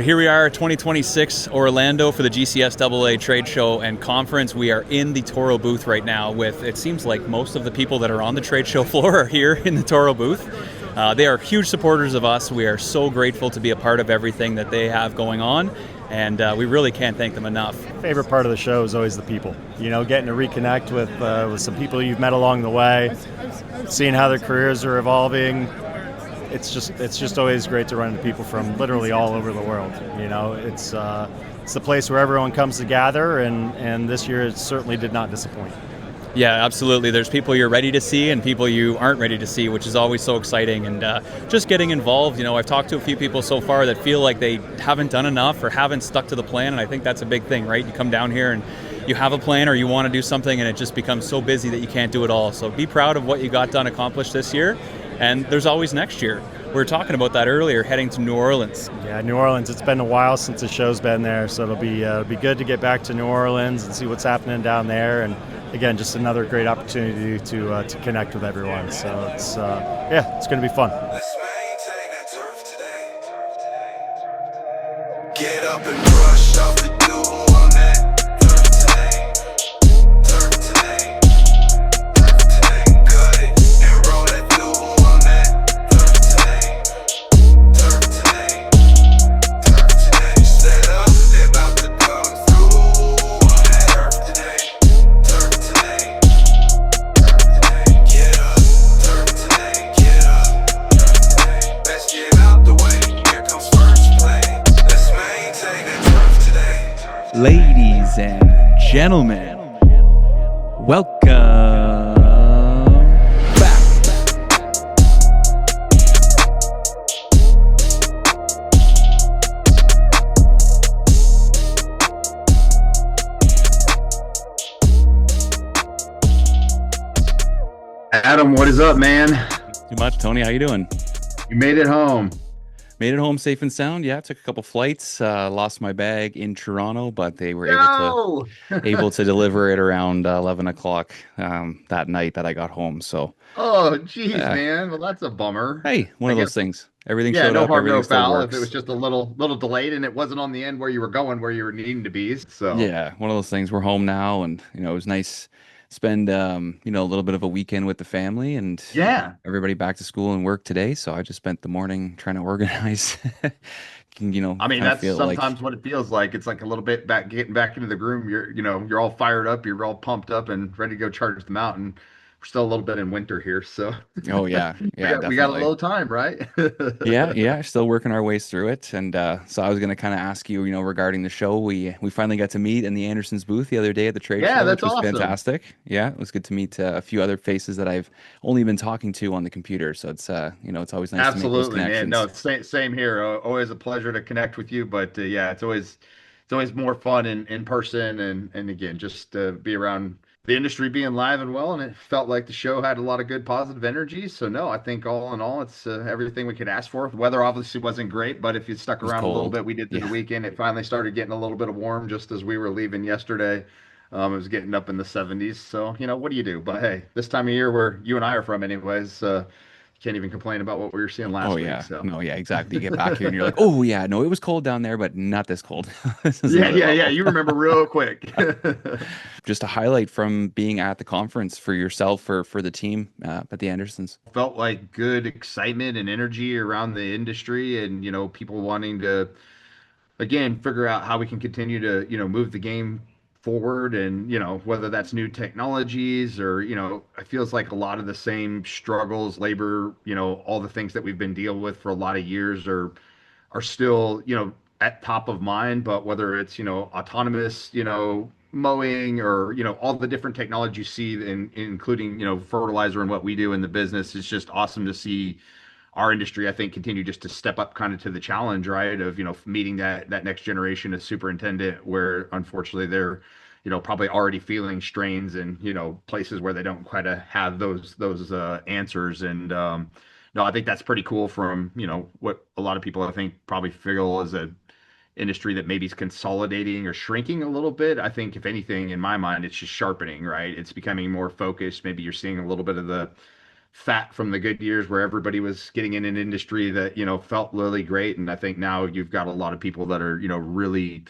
Here we are, 2026 Orlando for the GCSAA trade show and conference. We are in the Toro booth right now with, it seems like most of the people that are on the trade show floor are here in the Toro booth. They are huge supporters of us. We are so grateful to be a part of everything that they have going on, and we really can't thank them enough. Favorite part of the show is always the people. You know, getting to reconnect with some people you've met along the way, seeing how their careers are evolving. It's just always great to run into people from literally all over the world. You know, it's the place where everyone comes to gather, and this year it certainly did not disappoint. Yeah, absolutely. There's people you're ready to see and people you aren't ready to see, which is always so exciting. And just getting involved, you know, I've talked to a few people so far that feel like they haven't done enough or haven't stuck to the plan, and I think that's a big thing, right? You come down here and you have a plan or you want to do something, and it just becomes so busy that you can't do it all. So be proud of what you got done, accomplished this year, and there's always next year. We were talking about that earlier, heading to New Orleans. Yeah, New Orleans. It's been a while since the show's been there, so it'll be good to get back to New Orleans and see what's happening down there. And again, just another great opportunity to connect with everyone. So it's going to be fun. Let's maintain that turf today. Get up and brush off the dew on that turf today. Turf today. Turf today. Cut it and roll that dew on that turf today. Turf today. Turf today. Set up, they're about to come through on that turf today. Turf today. Turf today. Get up. Turf today. Get up. Turf today. Let's get out the way. Here comes first play. Let's maintain that turf today. Ladies and gentlemen, welcome back. Adam, what is up, man? Too much, Tony. How you doing? You made it home. Made it home safe and sound. Yeah, took a couple flights. Lost my bag in Toronto, but they were No! able to deliver it around 11 o'clock that night that I got home. So, Oh, geez, man. Well, that's a bummer. hey, one of those things. Everything Yeah, showed no up. harm, no Everything still foul. works. If it was just a little delayed and it wasn't on the end where you were going, where you were needing to be. So Yeah, one of those things. We're home now, and it was nice spend a little bit of a weekend with the family, and yeah, everybody back to school and work today. So I just spent the morning trying to organize. I mean, kinda that's feel sometimes what it feels like. It's like a little bit getting back into the groove. You're all fired up. You're all pumped up and ready to go charge the mountain. We're still a little bit in winter here, so Oh yeah, yeah, we got a definitely. little time, right? Yeah, still working our ways through it. And so I was going to kind of ask you, regarding the show. We finally got to meet in the Andersons booth the other day at the trade Yeah, show, which that's was awesome. fantastic. Yeah, it was good to meet a few other faces that I've only been talking to on the computer. So it's it's always nice to make those Absolutely, man. No, connections. same here. Always a pleasure to connect with you, but yeah, it's always more fun in person, and again, just be around the industry being live and well, and it felt like the show had a lot of good positive energy. So no, I think all in all, it's everything we could ask for. The weather obviously wasn't great, but if you stuck It was around a little cold. bit, we did through the Yeah. weekend. It finally started getting a little bit of warm just as we were leaving yesterday. It was getting up in the 70s. So, what do you do? But hey, this time of year where you and I are from anyways, can't even complain about what we were seeing Oh last week. yeah. So No, yeah, exactly. You get back here and you're like, oh yeah, no, it was cold down there, but not this cold. This is yeah, another yeah, yeah. level. You remember real quick. Just a highlight from being at the conference for yourself or for the team at the Andersons. Felt like good excitement and energy around the industry, and people wanting to again figure out how we can continue to move the game forward, and whether that's new technologies or it feels like a lot of the same struggles, labor, all the things that we've been dealing with for a lot of years are still at top of mind. But whether it's autonomous mowing, or all the different technology you see, including fertilizer and what we do in the business, it's just awesome to see our industry, I think, continue just to step up kind of to the challenge, right? Of, meeting that next generation of superintendent, where unfortunately they're, probably already feeling strains and, places where they don't quite have those answers. And no, I think that's pretty cool from, what a lot of people I think probably feel as a industry that maybe is consolidating or shrinking a little bit. I think if anything, in my mind, it's just sharpening, right? It's becoming more focused. Maybe you're seeing a little bit of fat from the good years where everybody was getting in an industry that, felt really great. And I think now you've got a lot of people that are, really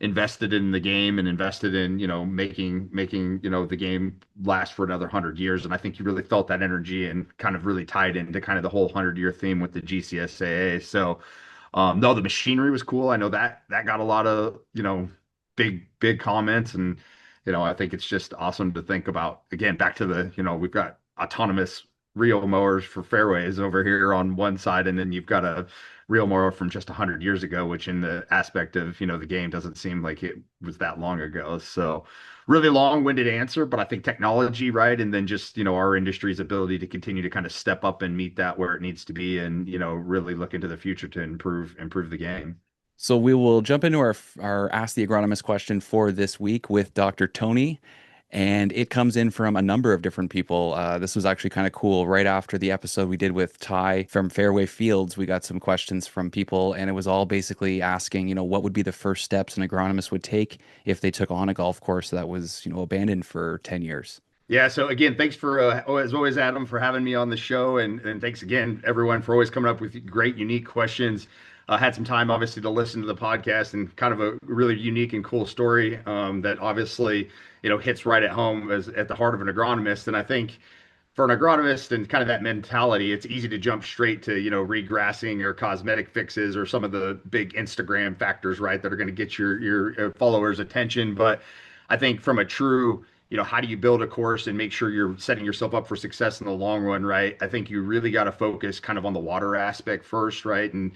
invested in the game and invested in, making, the game last for another 100 years. And I think you really felt that energy and kind of really tied into kind of the whole 100-year theme with the GCSAA. So, no, the machinery was cool. I know that got a lot of, big comments. And, I think it's just awesome to think about. Again, back to the, we've got autonomous reel mowers for fairways over here on one side, and then you've got a reel mower from just 100 years ago, which in the aspect of, the game doesn't seem like it was that long ago. So really long-winded answer, but I think technology, right? And then just, our industry's ability to continue to kind of step up and meet that where it needs to be and, really look into the future to improve the game. So we will jump into our Ask the Agronomist question for this week with Dr. Tony. And it comes in from a number of different people. This was actually kind of cool. Right after the episode we did with Ty from Fairway Fields, we got some questions from people, and it was all basically asking, what would be the first steps an agronomist would take if they took on a golf course that was, abandoned for 10 years. Yeah. So again, thanks for as always, Adam, for having me on the show, and thanks again, everyone, for always coming up with great, unique questions. Had some time, obviously, to listen to the podcast and kind of a really unique and cool story that obviously, hits right at home as at the heart of an agronomist. And I think for an agronomist and kind of that mentality, it's easy to jump straight to, regrassing or cosmetic fixes or some of the big Instagram factors, right, that are going to get your followers' attention. But I think from a true, how do you build a course and make sure you're setting yourself up for success in the long run, right? I think you really got to focus kind of on the water aspect first, right? And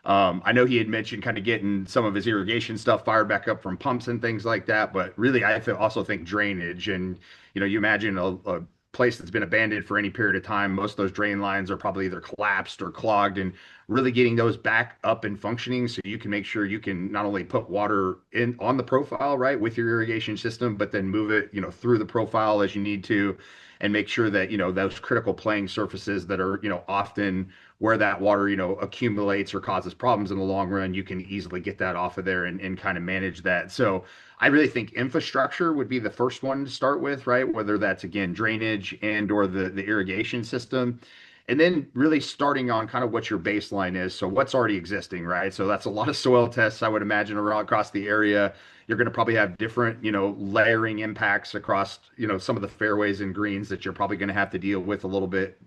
I know he had mentioned kind of getting some of his irrigation stuff fired back up from pumps and things like that, but really also think drainage. And you imagine a place that's been abandoned for any period of time, most of those drain lines are probably either collapsed or clogged, and really getting those back up and functioning so you can make sure you can not only put water in on the profile, right, with your irrigation system, but then move it, through the profile as you need to, and make sure that, those critical playing surfaces that are, often where that water, accumulates or causes problems in the long run, you can easily get that off of there and kind of manage that. So I really think infrastructure would be the first one to start with, right? Whether that's, again, drainage and or the irrigation system. And then really starting on kind of what your baseline is. So what's already existing, right? So that's a lot of soil tests, I would imagine, around across the area. You're going to probably have different, layering impacts across, some of the fairways and greens that you're probably going to have to deal with a little bit,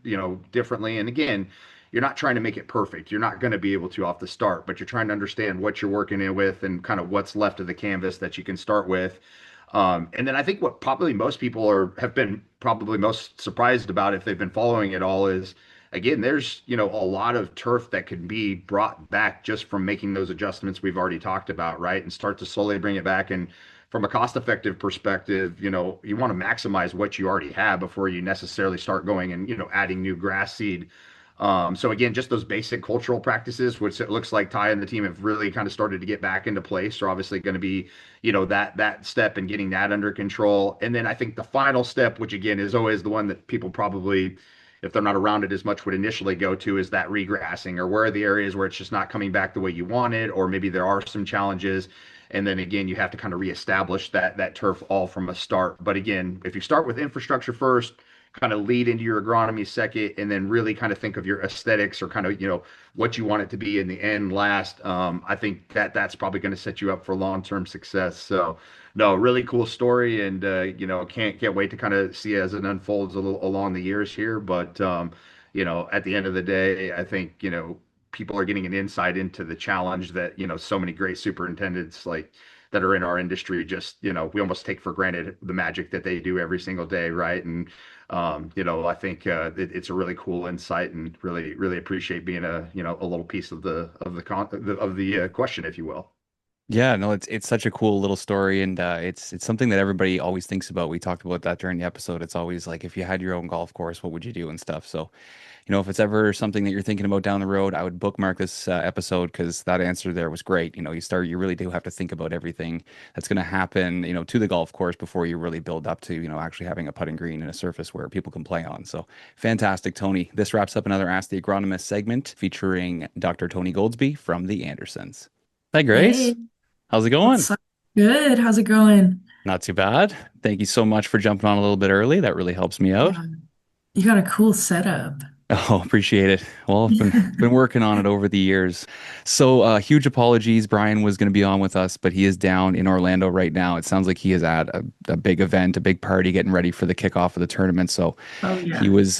differently. And again, you're not trying to make it perfect. You're not going to be able to off the start, but you're trying to understand what you're working in with and kind of what's left of the canvas that you can start with. And then I think what probably most people have been probably most surprised about if they've been following it all is, again, there's, a lot of turf that can be brought back just from making those adjustments we've already talked about, right? And start to slowly bring it back. And from a cost-effective perspective, you want to maximize what you already have before you necessarily start going and, adding new grass seed. So again, just those basic cultural practices, which it looks like Ty and the team have really kind of started to get back into place, are obviously going to be, that step and getting that under control. And then I think the final step, which again is always the one that people probably, if they're not around it as much, would initially go to, is that regrassing, or where are the areas where it's just not coming back the way you wanted, or maybe there are some challenges. And then again, you have to kind of reestablish that turf all from a start. But again, if you start with infrastructure first, kind of lead into your agronomy second, and then really kind of think of your aesthetics or kind of, what you want it to be in the end last. I think that's probably going to set you up for long-term success. So no, really cool story. And, can't wait to kind of see as it unfolds along the years here. But, at the end of the day, I think, people are getting an insight into the challenge that, so many great superintendents that are in our industry just, we almost take for granted the magic that they do every single day, right? And I think it's a really cool insight, and really appreciate being a little piece of the question, if you will. Yeah, no, it's such a cool little story, and it's something that everybody always thinks about. We talked about that during the episode. It's always like, if you had your own golf course, what would you do and stuff. So, if it's ever something that you're thinking about down the road, I would bookmark this episode, because that answer there was great. You really do have to think about everything that's going to happen, to the golf course before you really build up to, actually having a putting green and a surface where people can play on. So fantastic, Tony. This wraps up another Ask the Agronomist segment featuring Dr. Tony Goldsby from the Andersons. Hi, Grace. Hey, How's it going? what's up? Good. How's it going? Not too bad. Thank you so much for jumping on a little bit early. That really helps me out. Yeah. You got a cool setup. Oh, appreciate it. Well, I've been working on it over the years. So, huge apologies. Brian was going to be on with us, but he is down in Orlando right now. It sounds like he is at a big event, a big party, getting ready for the kickoff of the tournament. So, Oh yeah. he was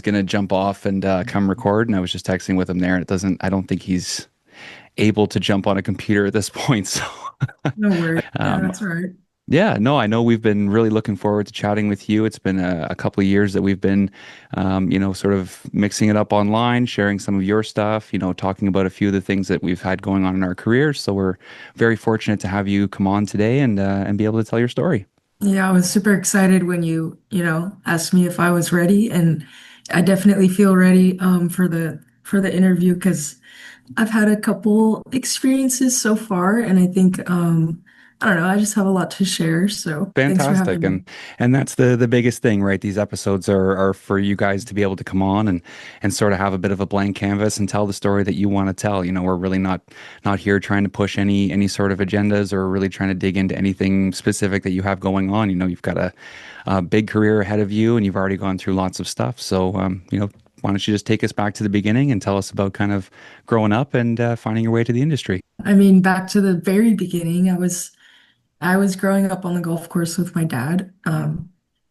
going to jump off and come record, and I was just texting with him there, and it doesn't. I don't think he's able to jump on a computer at this point. So, No worries. Yeah, um, that's all right. yeah, no, I know we've been really looking forward to chatting with you. It's been a couple of years that we've been, sort of mixing it up online, sharing some of your stuff, talking about a few of the things that we've had going on in our careers. So we're very fortunate to have you come on today and be able to tell your story. Yeah, I was super excited when asked me if I was ready, and I definitely feel ready for the interview because I've had a couple experiences so far, and I think I don't know, I just have a lot to share. So thanks for Fantastic. having me. And that's the biggest thing, right? These episodes are for you guys to be able to come on and sort of have a bit of a blank canvas and tell the story that you want to tell. We're really not here trying to push any sort of agendas or really trying to dig into anything specific that you have going on. You've got a big career ahead of you and you've already gone through lots of stuff. So why don't you just take us back to the beginning and tell us about kind of growing up and finding your way to the industry? I mean, back to the very beginning, I was growing up on the golf course with my dad.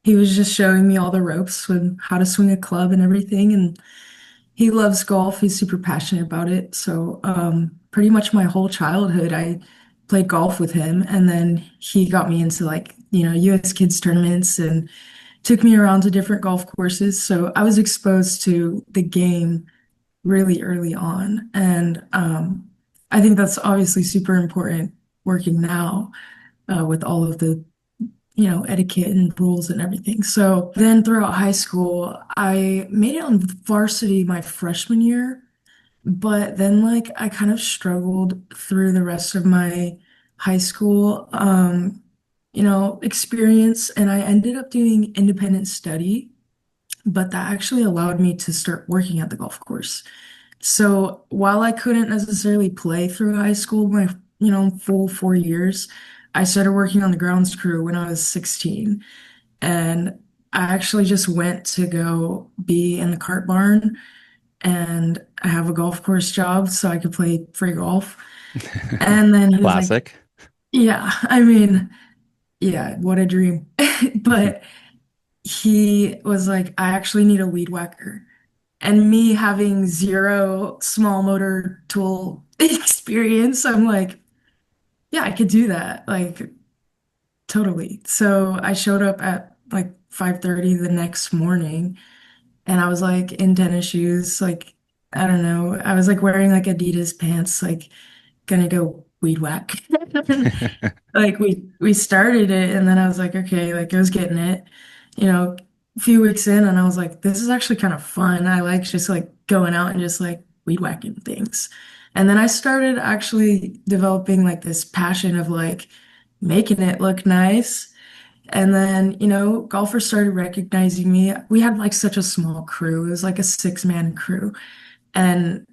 He was just showing me all the ropes and how to swing a club and everything. And he loves golf. He's super passionate about it. So pretty much my whole childhood, I played golf with him. And then he got me into U.S. kids tournaments and took me around to different golf courses. So I was exposed to the game really early on. And I think that's obviously super important working now with all of the etiquette and rules and everything. So then throughout high school, I made it on varsity my freshman year, but then I kind of struggled through the rest of my high school experience, and I ended up doing independent study, but that actually allowed me to start working at the golf course. So while I couldn't necessarily play through high school, my, full 4 years, I started working on the grounds crew when I was 16. And I actually just went to go be in the cart barn and I have a golf course job so I could play free golf. And then he was like, Classic. yeah, I mean, yeah, what a dream. But he was like, I actually need a weed whacker. And me having zero small motor tool experience, I'm like, yeah, I could do that. Like totally. So I showed up at like 5:30 the next morning and I was like in tennis shoes, like I don't know. I was like wearing like Adidas pants, like gonna go weed whack. Like we started it and then I was like, okay, like I was getting it, a few weeks in and I was like, this is actually kind of fun. I like just like going out and just like weed whacking things. And then I started actually developing like this passion of like making it look nice. And then, golfers started recognizing me. We had like such a small crew. It was like a 6-man crew. And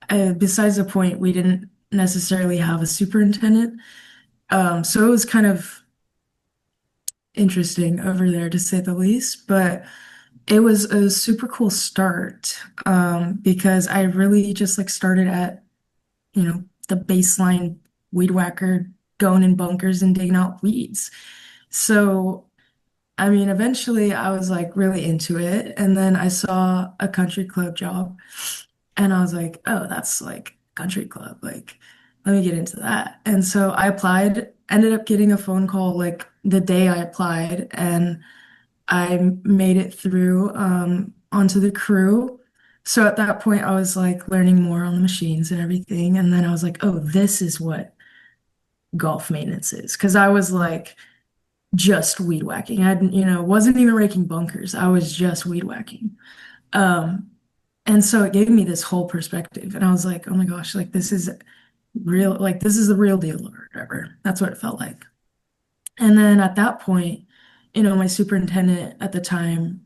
besides the point, we didn't necessarily have a superintendent. So it was kind of interesting over there to say the least, but it was a super cool start because I really just like started at, the baseline weed whacker, going in bunkers and digging out weeds. So, I mean, eventually I was like really into it. And then I saw a country club job and I was like, oh, that's like country club. Like, let me get into that. And so I applied, ended up getting a phone call like the day I applied, and I made it through onto the crew. So at that point, I was like learning more on the machines and everything. And then I was like, oh, this is what golf maintenance is. Because I was like just weed whacking. I, wasn't even raking bunkers. I was just weed whacking. Um, and so it gave me this whole perspective. And I was like, oh my gosh, like this is real, like this is the real deal or whatever. That's what it felt like. And then at that point, my superintendent at the time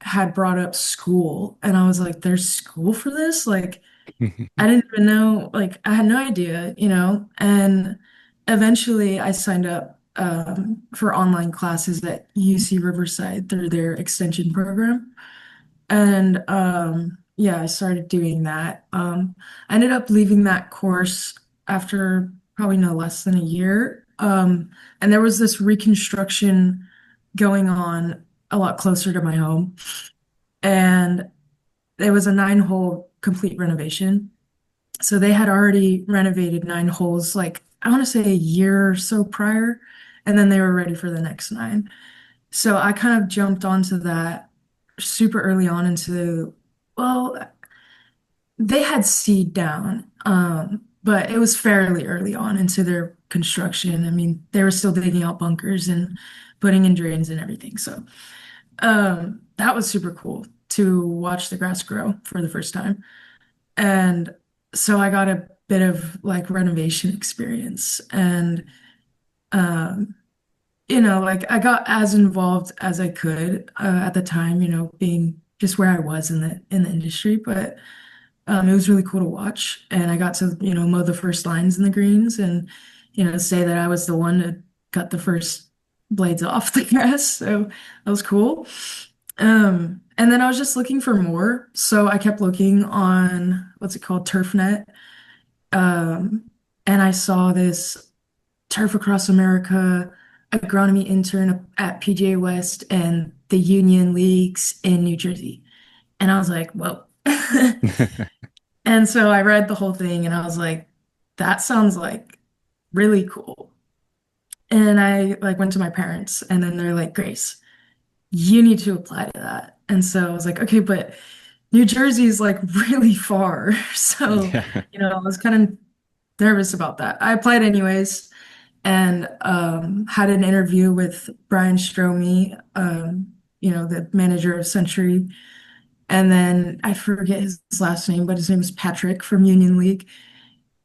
had brought up school. And I was like, there's school for this? Like, I didn't even know, like, I had no idea, And eventually I signed up for online classes at UC Riverside through their extension program. And yeah, I started doing that. I ended up leaving that course after probably no less than a year. And there was this reconstruction going on a lot closer to my home. And it was a 9-hole complete renovation. So they had already renovated 9 holes, like I want to say a year or so prior, and then they were ready for the next 9. So I kind of jumped onto that super early on into, well, they had seed down, but it was fairly early on into their construction. I mean, they were still digging out bunkers and putting in drains and everything. So that was super cool to watch the grass grow for the first time. And so I got a bit of like renovation experience and um like I got as involved as I could at the time, being just where I was in the industry, but it was really cool to watch and I got to, mow the first lines in the greens and say that I was the one to cut the first blades off the grass. So that was cool. And then I was just looking for more. So I kept looking on what's it called, TurfNet. And I saw this Turf Across America agronomy intern at PGA West and the union leagues in New Jersey. And I was like, whoa. And so I read the whole thing and I was like, that sounds like really cool. And I like went to my parents and then they're like, Grace, you need to apply to that. And so I was like, okay, but New Jersey is like really far. So, Yeah. I was kind of nervous about that. I applied anyways and had an interview with Brian Stromey, the manager of Century. And then I forget his last name, but his name is Patrick from Union League.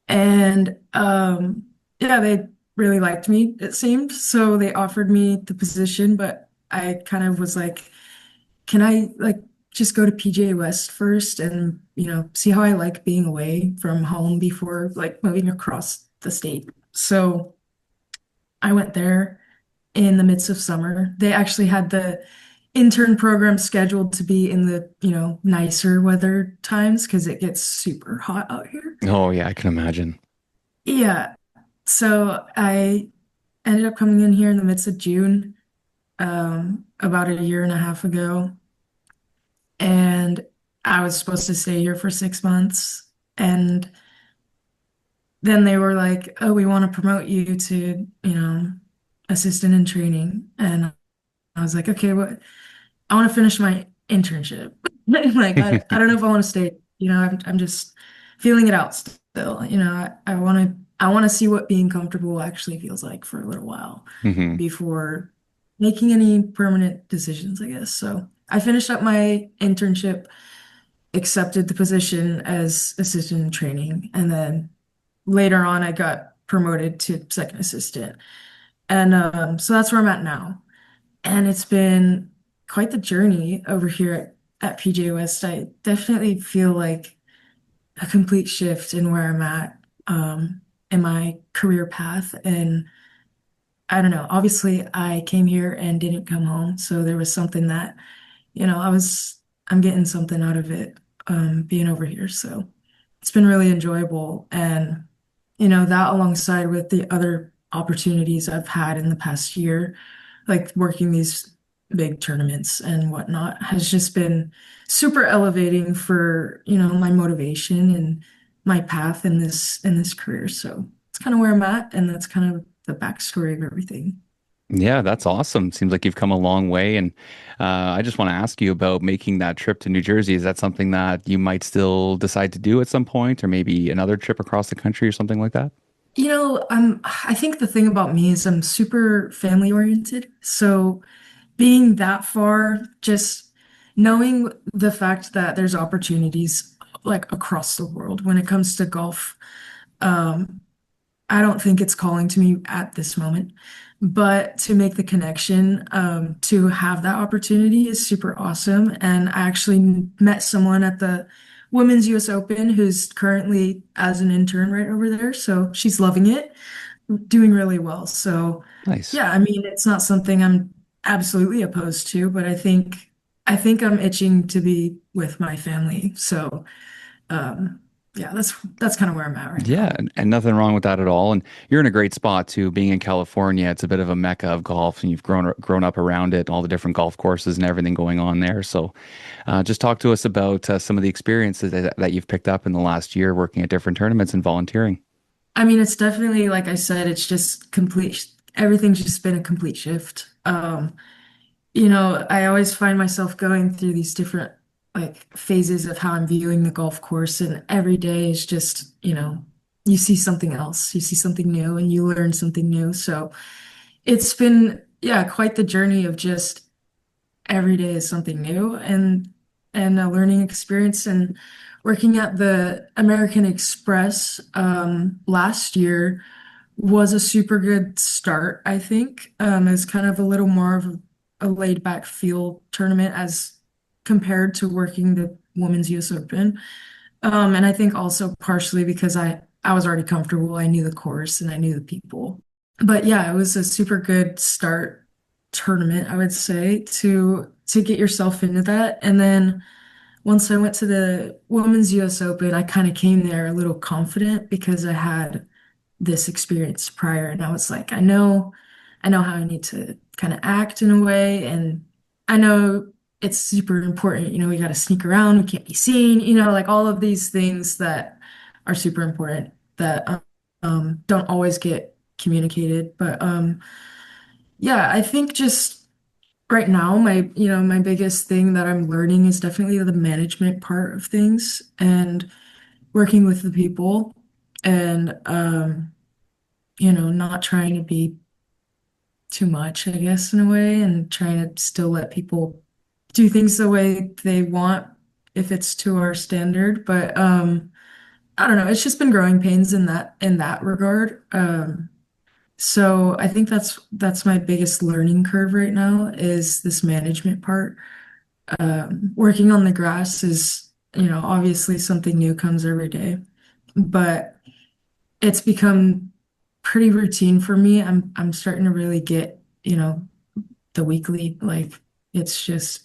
And yeah, they really liked me, it seemed. So they offered me the position, but I kind of was like, can I like just go to PGA West first and, see how I like being away from home before like moving across the state. So I went there in the midst of summer. They actually had the intern program scheduled to be in the, nicer weather times because it gets super hot out here. Oh yeah, I can imagine. Yeah. So I ended up coming in here in the midst of June, about a year and a half ago. And I was supposed to stay here for 6 months. And then they were like, oh, we want to promote you to, assistant in training. And I was like, okay, what? I want to finish my internship. Like, I don't know if I want to stay. I'm just feeling it out still. I want to see what being comfortable actually feels like for a little while Hmm. before making any permanent decisions, I guess. So I finished up my internship, accepted the position as assistant in training, and then later on I got promoted to second assistant. And so that's where I'm at now. And it's been quite the journey over here at PJ West. I definitely feel like a complete shift in where I'm at in my career path. And I don't know, obviously I came here and didn't come home. So there was something that, I'm getting something out of it being over here. So it's been really enjoyable. And, that alongside with the other opportunities I've had in the past year, like working these big tournaments and whatnot, has just been super elevating for, my motivation and my path in this career. So it's kind of where I'm at, and that's kind of the backstory of everything. Yeah, that's awesome. Seems like you've come a long way. And I just want to ask you about making that trip to New Jersey. Is that something that you might still decide to do at some point, or maybe another trip across the country or something like that? I think the thing about me is I'm super family oriented. So being that far, just knowing the fact that there's opportunities like across the world when it comes to golf, um, I don't think it's calling to me at this moment. But to make the connection, to have that opportunity is super awesome. And I actually met someone at the Women's US Open who's currently as an intern right over there. So she's loving it. doing really well. So Nice. yeah, I mean, it's not something I'm absolutely opposed to, but I think I'm itching to be with my family. So um, yeah, that's kind of where I'm at right Yeah, now. and nothing wrong with that at all. And you're in a great spot too. Being in California, it's a bit of a mecca of golf, and you've grown up around it, all the different golf courses and everything going on there. So, just talk to us about some of the experiences that you've picked up in the last year working at different tournaments and volunteering. I mean, it's definitely, like I said, it's just complete, everything's just been a complete shift. I always find myself going through these different like phases of how I'm viewing the golf course, and every day is just, you see something else, you see something new, and you learn something new. So it's been, yeah, quite the journey of just every day is something new and a learning experience. And working at the American Express last year was a super good start, I think. It's kind of a little more of a laid back feel tournament as compared to working the Women's US Open. And I think also partially because I was already comfortable, I knew the course and I knew the people. But yeah, it was a super good start tournament, I would say, to get yourself into that. And then once I went to the Women's US Open, I kind of came there a little confident because I had this experience prior, and I was like, I know how I need to kind of act in a way, and I know it's super important, we got to sneak around, we can't be seen, like all of these things that are super important that don't always get communicated. But yeah, I think just right now my biggest thing that I'm learning is definitely the management part of things and working with the people, and not trying to be too much, I guess, in a way, and trying to still let people do things the way they want if it's to our standard. But I don't know, it's just been growing pains in that regard. So I think that's my biggest learning curve right now is this management part. Working on the grass is, obviously something new comes every day, but it's become pretty routine for me. I'm starting to really get, the weekly, like it's just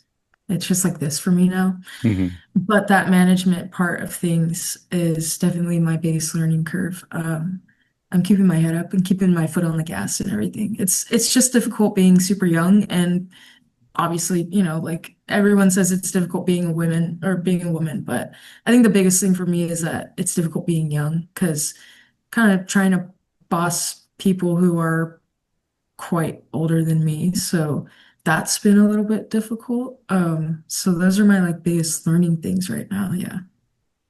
like this for me now. Hmm. But that management part of things is definitely my biggest learning curve. I'm keeping my head up and keeping my foot on the gas and everything. It's just difficult being super young, and obviously, like everyone says it's difficult being a woman or being a woman, but I think the biggest thing for me is that it's difficult being young because kind of trying to boss people who are quite older than me. So that's been a little bit difficult. So those are my like biggest learning things right now. Yeah.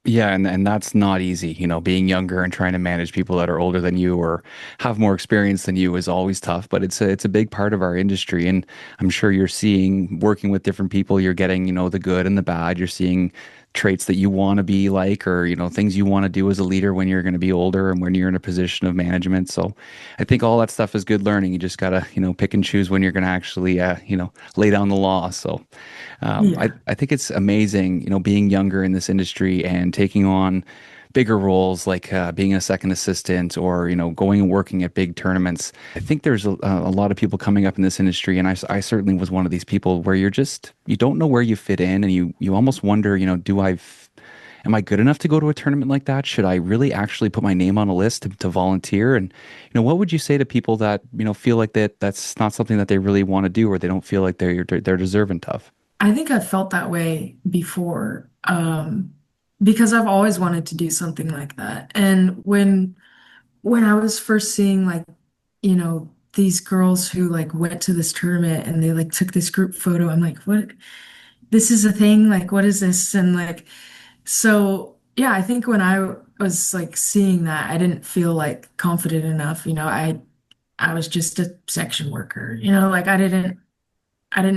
Yeah, and that's not easy. Being younger and trying to manage people that are older than you or have more experience than you is always tough, but it's a big part of our industry. And I'm sure you're seeing working with different people, you're getting, the good and the bad. You're seeing traits that you want to be like or, things you want to do as a leader when you're going to be older and when you're in a position of management. So I think all that stuff is good learning. You just gotta, pick and choose when you're going to actually, lay down the law. So Yeah. I think it's amazing, being younger in this industry and taking on bigger roles like being a second assistant or, going and working at big tournaments. I think there's a lot of people coming up in this industry, and I certainly was one of these people where you don't know where you fit in, and you almost wonder, am I good enough to go to a tournament like that? Should I really actually put my name on a list to volunteer? And, what would you say to people that, feel like that's not something that they really want to do or they don't feel like they're deserving of? I think I've felt that way before, because I've always wanted to do something like that. And when I was first seeing like, these girls who like went to this tournament and they like took this group photo, I'm like, what? This is a thing? Like, what is this? And like, so yeah, I think when I was like seeing that, I didn't feel like confident enough. I was just a section worker, like I didn't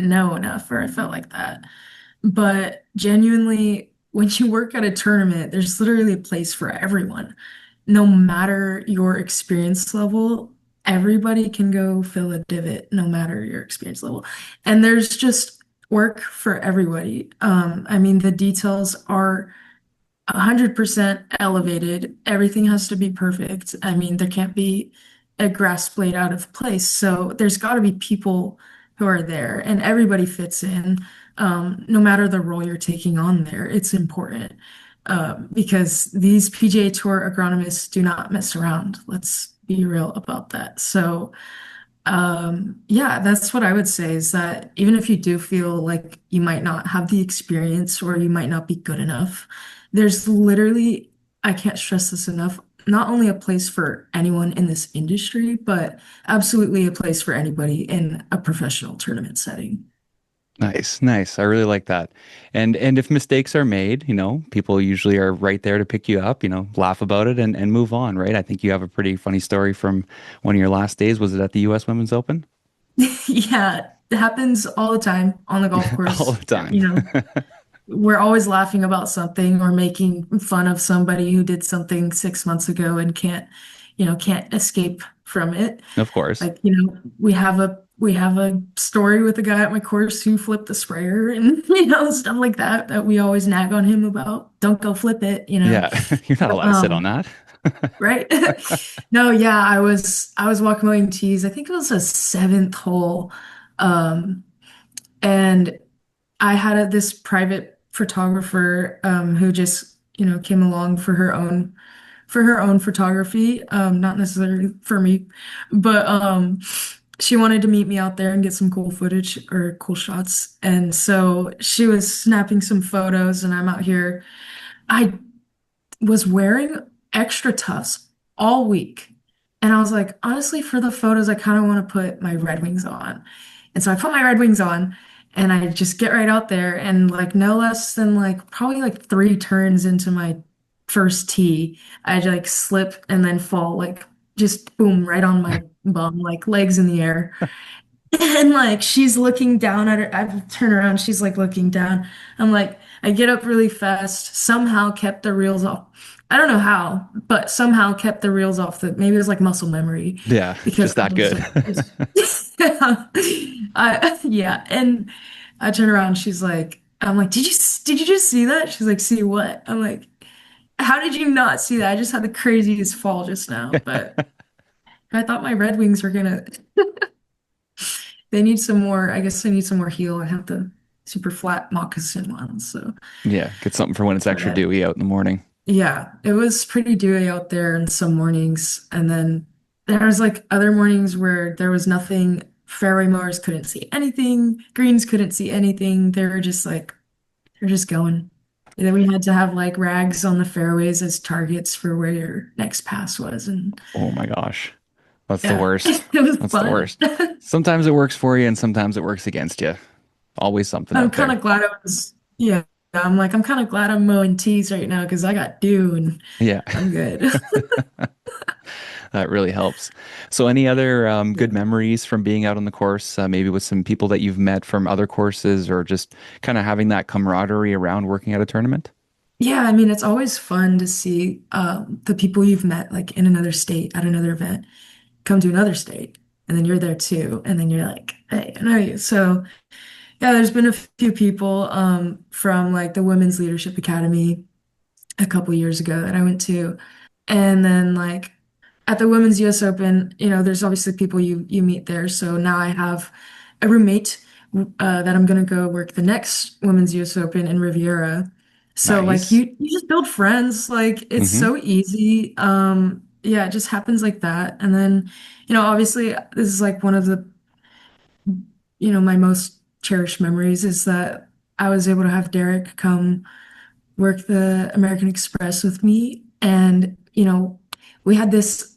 know enough, or I felt like that. But genuinely, when you work at a tournament, there's literally a place for everyone. No matter your experience level, everybody can go fill a divot, no matter your experience level. And there's just work for everybody. I mean, the details are 100% elevated. Everything has to be perfect. I mean, there can't be a grass blade out of place. So there's got to be people who are there, and everybody fits in, no matter the role you're taking on there. It's important because these PGA Tour agronomists do not mess around. Let's be real about that. So. Yeah, that's what I would say is that even if you do feel like you might not have the experience or you might not be good enough, there's literally, I can't stress this enough, not only a place for anyone in this industry, but absolutely a place for anybody in a professional tournament setting. Nice, nice. I really like that. And if mistakes are made, people usually are right there to pick you up, laugh about it and move on, right? I think you have a pretty funny story from one of your last days. Was it at the US Women's Open? Yeah, it happens all the time on the golf All course. the time. You know, we're always laughing about something or making fun of somebody who did something 6 months ago and can't escape from it. Of course. Like, we have a story with a guy at my course who flipped the sprayer and stuff like that that we always nag on him about. Don't go flip it. Yeah, you're not allowed to sit on Um, that. right? No, yeah, I was walking my tees. I think it was a seventh hole. Um, and I had this private photographer who just, came along for her own photography, not necessarily for me, but she wanted to meet me out there and get some cool footage or cool shots. And so she was snapping some photos, and I'm out here. I was wearing extra tufts all week. And I was like, honestly, for the photos, I kind of want to put my Red Wings on. And so I put my Red Wings on and I just get right out there and like no less than like probably like three turns into my first tee, I like slip and then fall like just boom right on my bum, like legs in the air. And like she's looking down at her. I turn around, she's like looking down. I'm like, I get up really fast, somehow kept the reels off. I don't know how, but somehow kept the reels off the maybe it was like muscle memory Yeah, because just I that was good. like yeah. And I turn around, she's like, I'm like, did you just see that? She's like, see what? I'm like, how did you not see that? I just had the craziest fall just now, but I thought my Red Wings were gonna they need some more, I guess they need some more heel. I have the super flat moccasin ones. So, Yeah, get something for when it's extra but dewy out in the morning. yeah, it was pretty dewy out there in some mornings. And then there was like other mornings where there was nothing. Fairway mowers couldn't see anything. Greens couldn't see anything. They're just going. And then we had to have like rags on the fairways as targets for where your next pass was. And Oh my gosh. That's the yeah, worst. it was That's the fun. worst. Sometimes it works for you and sometimes it works against you. Always something I'm out kind there. of glad yeah, I'm kind of glad I'm mowing tees right now because I got dew and Yeah, I'm good. that really helps. So, any other Yeah. good memories from being out on the course, maybe with some people that you've met from other courses or just kind of having that camaraderie around working at a tournament? Yeah, I mean, it's always fun to see the people you've met like in another state at another event come to another state, and then you're there too, and then you're like, hey, I know you. So yeah, there's been a few people from like the Women's Leadership Academy a couple years ago that I went to. And then like at the Women's US Open, there's obviously people you meet there. So now I have a roommate that I'm gonna go work the next Women's US Open in Riviera. So like Nice. you just build friends, like it's Hmm. so easy. Yeah, it just happens like that. And then, obviously this is like one of the, my most cherished memories is that I was able to have Derek come work the American Express with me. And, we had this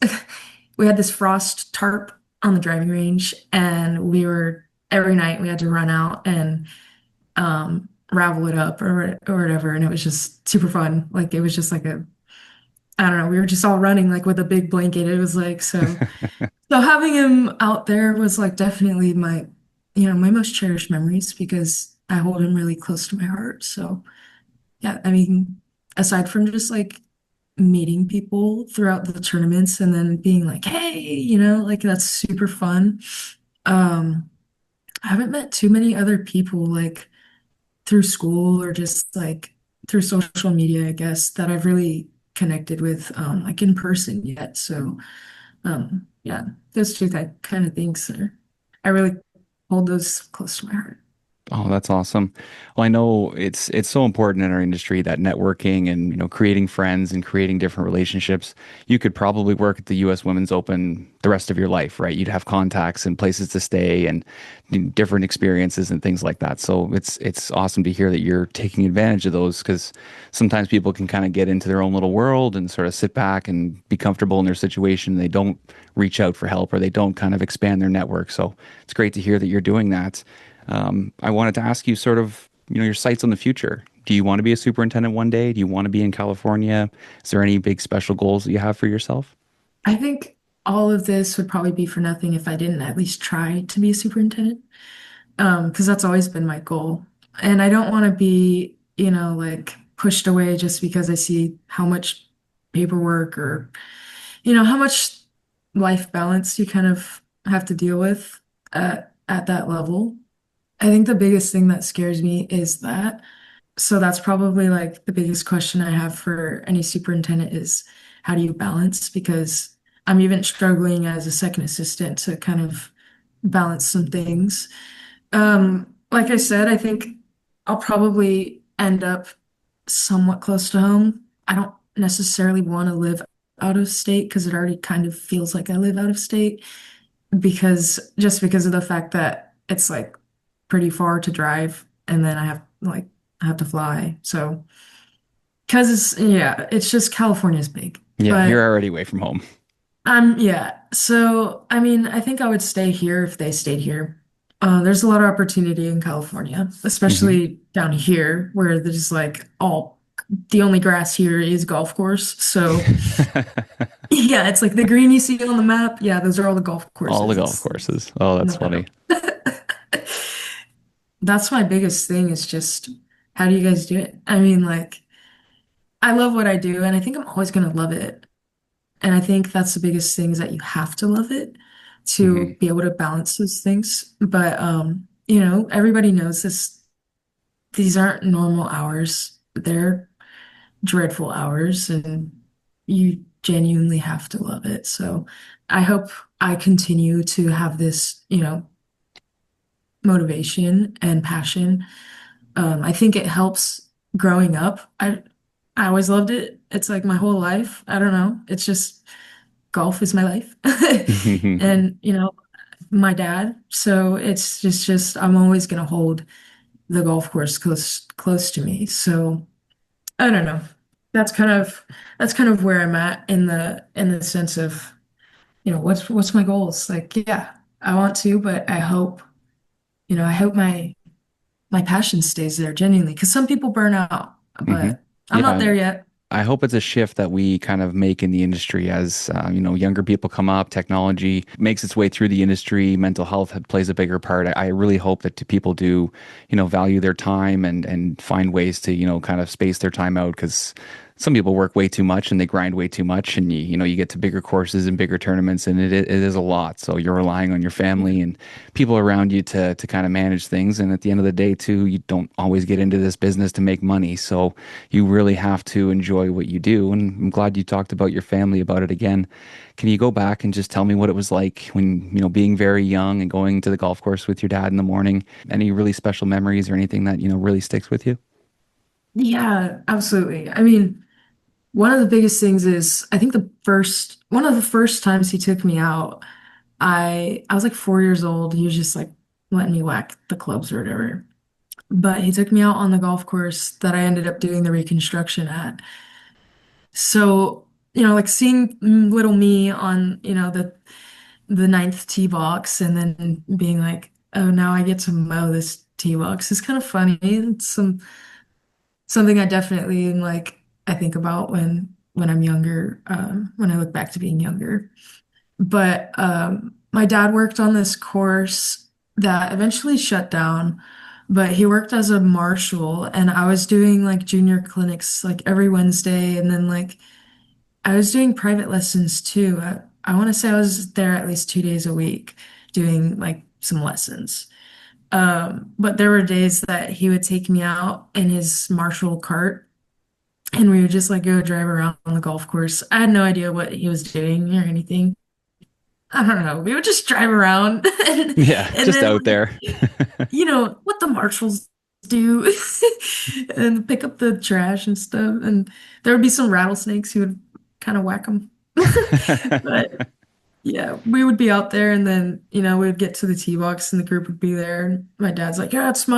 we had this frost tarp on the driving range and we were every night we had to run out and ravel it up or whatever. And it was just super fun. Like it was just like I don't know, we were just all running like with a big blanket. It was like so having him out there was like definitely my most cherished memories because I hold him really close to my heart. So yeah, I mean, aside from just like meeting people throughout the tournaments and then being like, hey, like that's super fun. Um, I haven't met too many other people like through school or just like through social media, I guess, that I've really connected with like in person yet. So Yeah, those two that kind of things are, I really hold those close to my heart. Oh, that's awesome. Well, I know it's so important in our industry that networking and creating friends and creating different relationships. You could probably work at the U.S. Women's Open the rest of your life, right? You'd have contacts and places to stay and different experiences and things like that. So it's awesome to hear that you're taking advantage of those because sometimes people can kind of get into their own little world and sort of sit back and be comfortable in their situation. They don't reach out for help or they don't kind of expand their network. So it's great to hear that you're doing that. I wanted to ask you sort of, your sights on the future. Do you want to be a superintendent one day? Do you want to be in California? Is there any big special goals that you have for yourself? I think all of this would probably be for nothing if I didn't at least try to be a superintendent. Because that's always been my goal. And I don't want to be, like pushed away just because I see how much paperwork or, how much life balance you kind of have to deal with at that level. I think the biggest thing that scares me is that. So that's probably like the biggest question I have for any superintendent is how do you balance? Because I'm even struggling as a second assistant to kind of balance some things. Like I said, I think I'll probably end up somewhat close to home. I don't necessarily want to live out of state because it already kind of feels like I live out of state because of the fact that it's like pretty far to drive and then I have to fly. So because it's just California's big. Yeah, you're But already away from home. yeah. So I mean, I think I would stay here if they stayed here. There's a lot of opportunity in California, Hmm. especially down here where there's like all the only grass here is golf course. So yeah, it's like the green you see on the map. Yeah, those are all the golf All the courses. golf It's courses. Oh, that's nothing funny. else. That's my biggest thing is just how do you guys do it? I mean, like I love what I do and I think I'm always gonna love it. And I think that's the biggest thing is that you have to love it to Hmm. be able to balance those things. But everybody knows this. These aren't normal hours. They're dreadful hours, and you genuinely have to love it. So I hope I continue to have this, motivation and passion. I think it helps growing up. I always loved it. It's like my whole life. I don't know. It's just golf is my life. And, my dad. So it's just I'm always gonna hold the golf course close to me. So I don't know. That's kind of that's kind of where I'm at in the sense of, what's my goals? Like, yeah, I want to, but I hope my passion stays there genuinely. Because some people burn out, Hmm. but I'm not Yeah, there yet. I hope it's a shift that we kind of make in the industry as younger people come up, technology makes its way through the industry, mental health plays a bigger part. I really hope that people do, value their time and find ways to, kind of space their time out because some people work way too much and they grind way too much and you get to bigger courses and bigger tournaments and it is a lot. So you're relying on your family and people around you to kind of manage things. And at the end of the day, too, you don't always get into this business to make money. So you really have to enjoy what you do. And I'm glad you talked about your family about it again. Can you go back and just tell me what it was like when, being very young and going to the golf course with your dad in the morning? Any really special memories or anything that, really sticks with you? Yeah, absolutely. I mean, one of the biggest things is I think one of the first times he took me out, I was like 4 years old. He was just like letting me whack the clubs or whatever. But he took me out on the golf course that I ended up doing the reconstruction at. So, like seeing little me on, the ninth tee box and then being like, oh, now I get to mow this tee box is kind of funny. It's something I definitely like I think about when I'm younger, when I look back to being younger. But my dad worked on this course that eventually shut down, but he worked as a marshal, and I was doing like junior clinics like every Wednesday, and then like I was doing private lessons too. I want to say I was there at least 2 days a week doing like some lessons. But there were days that he would take me out in his Marshall cart and we would just like go drive around on the golf course. I had no idea what he was doing or anything. I don't know. We would just drive around Yeah, and just then out like, there. what the marshals do and pick up the trash and stuff. And there would be some rattlesnakes who would kind of whack them. But yeah, we would be out there and then, we would get to the tee box and the group would be there. And my dad's like, yeah, this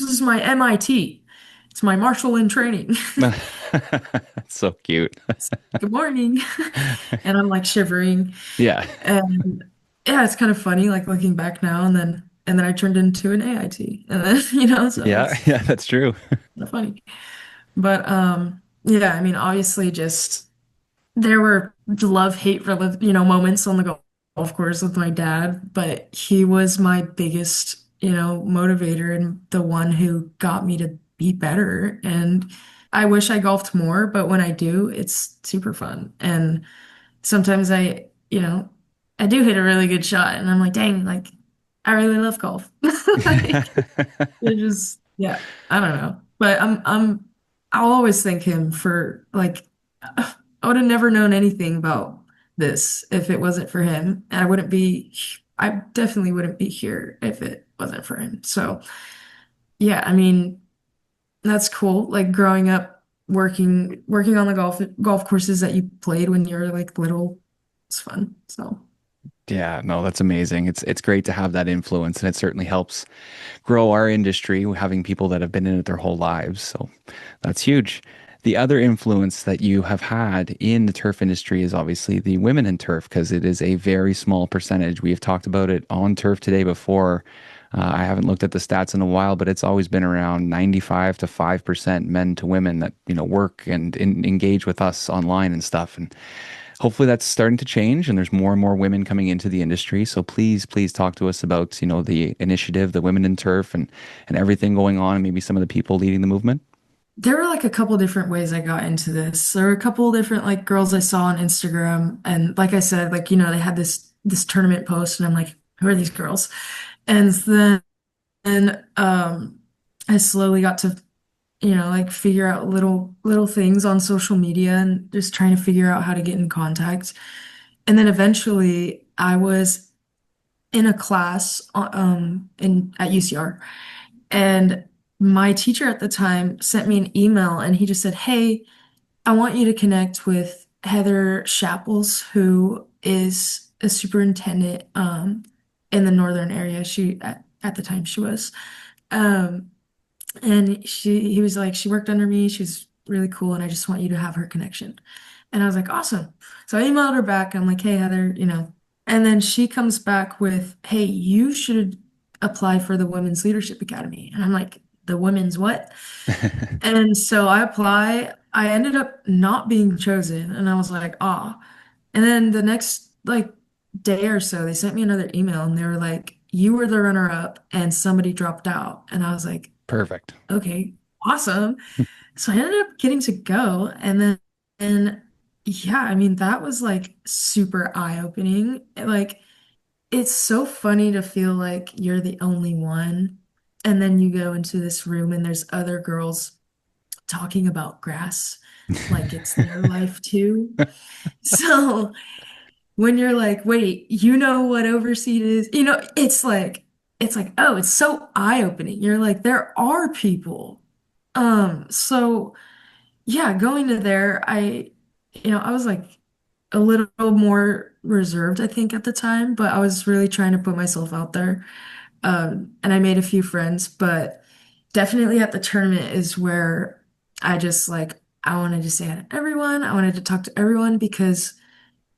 is my MIT. It's my marshal in training. That's so cute. Good morning. And I'm like shivering. Yeah. And yeah, it's kind of funny, like looking back now, and then I turned into an AIT, and then so Yeah, it's yeah, that's true. kind of funny. But yeah, I mean, obviously, just there were love-hate moments on the golf course with my dad, but he was my biggest, motivator and the one who got me to be better. And I wish I golfed more, but when I do, it's super fun. And sometimes I do hit a really good shot and I'm like, dang, like I really love golf. Like it just, yeah, I don't know. But I'll always thank him for like, I would have never known anything about this if it wasn't for him. And I definitely wouldn't be here if it wasn't for him. So yeah, I mean, that's cool. Like growing up, working on the golf courses that you played when you were like little, it's fun. So Yeah, no, that's amazing. It's great to have that influence, and it certainly helps grow our industry, having people that have been in it their whole lives. So that's huge. The other influence that you have had in the turf industry is obviously the women in turf, because it is a very small percentage. We have talked about it on Turf Today before. I haven't looked at the stats in a while, but it's always been around 95 to 5% men to women that, work and engage with us online and stuff. And hopefully that's starting to change and there's more and more women coming into the industry. So please talk to us about, the initiative, the Women in Turf, and everything going on, and maybe some of the people leading the movement. there were like a couple different ways I got into this. There were a couple different like girls I saw on Instagram, and like I said, like they had this tournament post, and I'm like, who are these girls? And then I slowly got to like figure out little things on social media and just trying to figure out how to get in contact. And then eventually I was in a class in at UCR, and my teacher at the time sent me an email and he just said, "Hey, I want you to connect with Heather Shapples, who is a superintendent in the northern area. At the time she was. Um, and he was like, she worked under me. She's really cool, and I just want you to have her connection." And I was like, awesome. So I emailed her back. I'm like, hey, Heather, and then she comes back with, hey, you should apply for the Women's Leadership Academy. And I'm like, the women's what? And so I apply. I ended up not being chosen, and I was like, ah. And then the next like day or so, they sent me another email, and they were like, you were the runner up, and somebody dropped out. And I was like, Perfect. okay, awesome. So I ended up getting to go. And yeah, I mean, that was like super eye-opening. Like, it's so funny to feel like you're the only one. And then you go into this room and there's other girls talking about grass like it's their life too. So when you're like, wait, you know what overseed is? It's like, oh, it's so eye-opening. You're like, there are people. So yeah, going to there, I was like a little more reserved, I think, at the time, but I was really trying to put myself out there. And I made a few friends, but definitely at the tournament is where I just like, I wanted to say hi to everyone. I wanted to talk to everyone because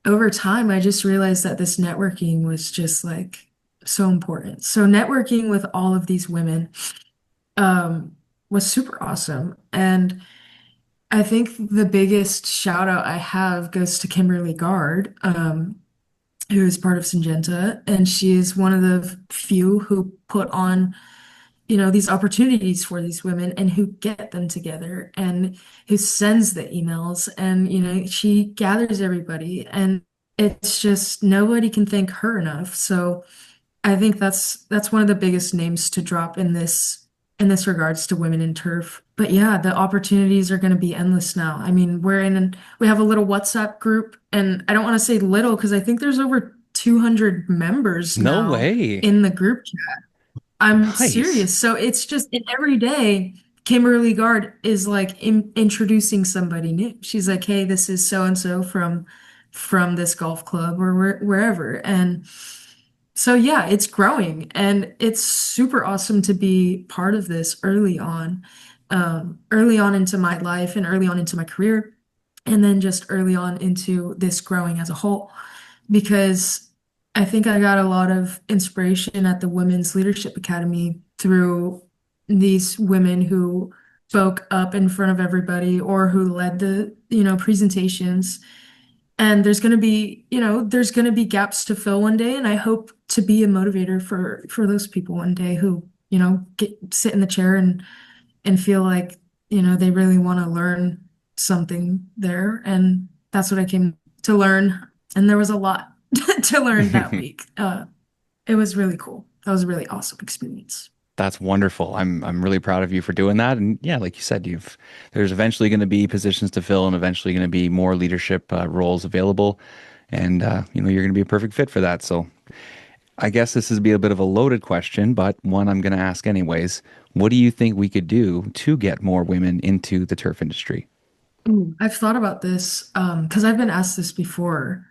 over time, I just realized that this networking was just like so important. So networking with all of these women, um, was super awesome. And I think the biggest shout out I have goes to Kimberly Gard, who is part of Syngenta, and she is one of the few who put on, these opportunities for these women and who get them together and who sends the emails and, she gathers everybody and it's just nobody can thank her enough. So I think that's one of the biggest names to drop in this regards to women in turf. But yeah, the opportunities are going to be endless now. I mean, we have a little WhatsApp group, and I don't want to say little because I think there's over 200 members No now way. in the group. I'm Nice. serious. So it's just and every day, Kimberly Gard is like introducing somebody new. She's like, "Hey, this is so and so from this golf club or wherever." And so yeah, it's growing and it's super awesome to be part of this early on into my life and early on into my career, and then just early on into this growing as a whole because I think I got a lot of inspiration at the Women's Leadership Academy through these women who spoke up in front of everybody or who led the, presentations. And there's going to be gaps to fill one day, and I hope to be a motivator for those people one day who, sit in the chair and feel like, they really want to learn something there. And that's what I came to learn. And there was a lot to learn that week. It was really cool. That was a really awesome experience. That's wonderful. I'm really proud of you for doing that. And yeah, like you said, there's eventually going to be positions to fill and eventually going to be more leadership roles available. And you're going to be a perfect fit for that. So I guess this is be a bit of a loaded question, but one I'm going to ask anyways. What do you think we could do to get more women into the turf industry? Ooh, I've thought about this because I've been asked this before.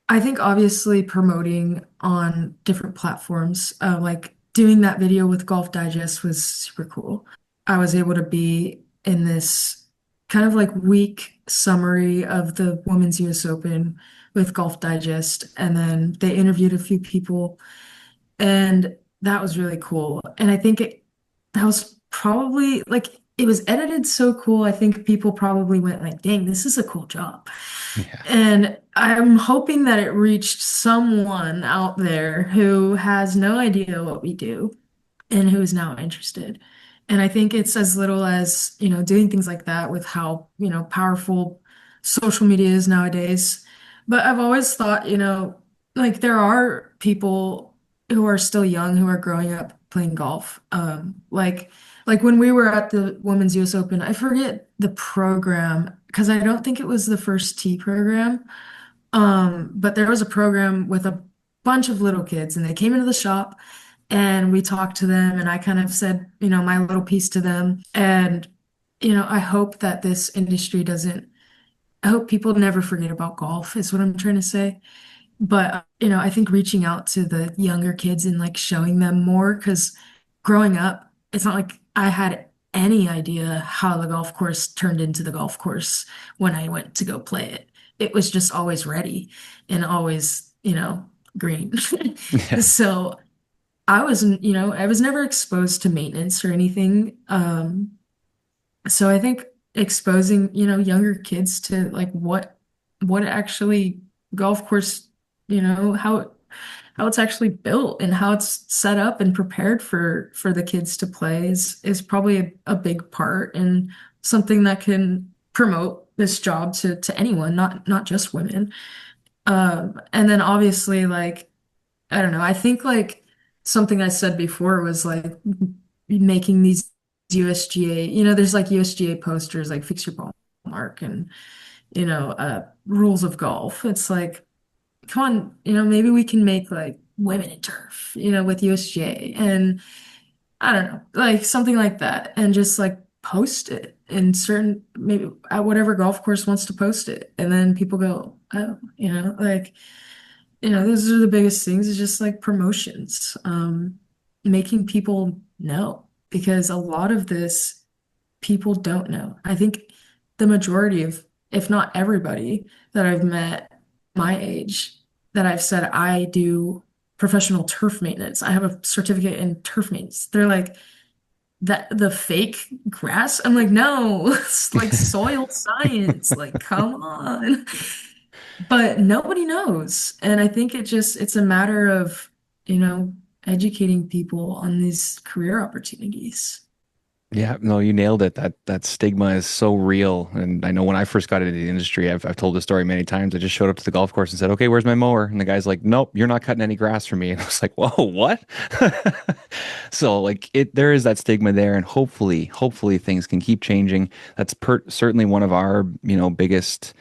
I think obviously promoting on different platforms, like doing that video with Golf Digest was super cool. I was able to be in this kind of like week summary of the Women's US Open with Golf Digest, and then they interviewed a few people, and that was really cool. And I think that was probably like it was edited so cool. I think people probably went like, "Dang, this is a cool job." Yeah. And I'm hoping that it reached someone out there who has no idea what we do and who is now interested. And I think it's as little as, doing things like that with how, powerful social media is nowadays. But I've always thought, like there are people who are still young who are growing up playing golf. Like when we were at the Women's US Open, I forget the program because I don't think it was the first tee program. But there was a program with a bunch of little kids, and they came into the shop and we talked to them, and I kind of said, my little piece to them. And, I hope that this industry doesn't, I hope people never forget about golf, is what I'm trying to say. But, I think reaching out to the younger kids and like showing them more, because growing up, it's not like I had any idea how the golf course turned into the golf course when I went to go play it. It was just always ready and always, green. Yeah. So I was never exposed to maintenance or anything. So I think exposing, younger kids to like what actually golf course, how it's actually built and how it's set up and prepared for the kids to play is probably a big part and something that can promote this job to anyone, not just women. And then obviously like I don't know, I think like something I said before was like making these USGA, there's like USGA posters like fix your ball mark and rules of golf. It's like come on, maybe we can make like women in turf, with USGA and I don't know, like something like that and just like post it in certain, maybe at whatever golf course wants to post it. And then people go, oh, like, those are the biggest things is just like promotions, making people know because a lot of this people don't know. I think the majority of, if not everybody that I've met my age that I've said I do professional turf maintenance. I have a certificate in turf maintenance. They're like, that the fake grass? I'm like, no, it's like soil science. Like, come on. But nobody knows. And I think it's a matter of, educating people on these career opportunities. Yeah, no, you nailed it. That stigma is so real. And I know when I first got into the industry, I've told the story many times. I just showed up to the golf course and said, "Okay, where's my mower?" And the guy's like, "Nope, you're not cutting any grass for me." And I was like, "Whoa, what?" So like there is that stigma there, and hopefully things can keep changing. That's certainly one of our, biggest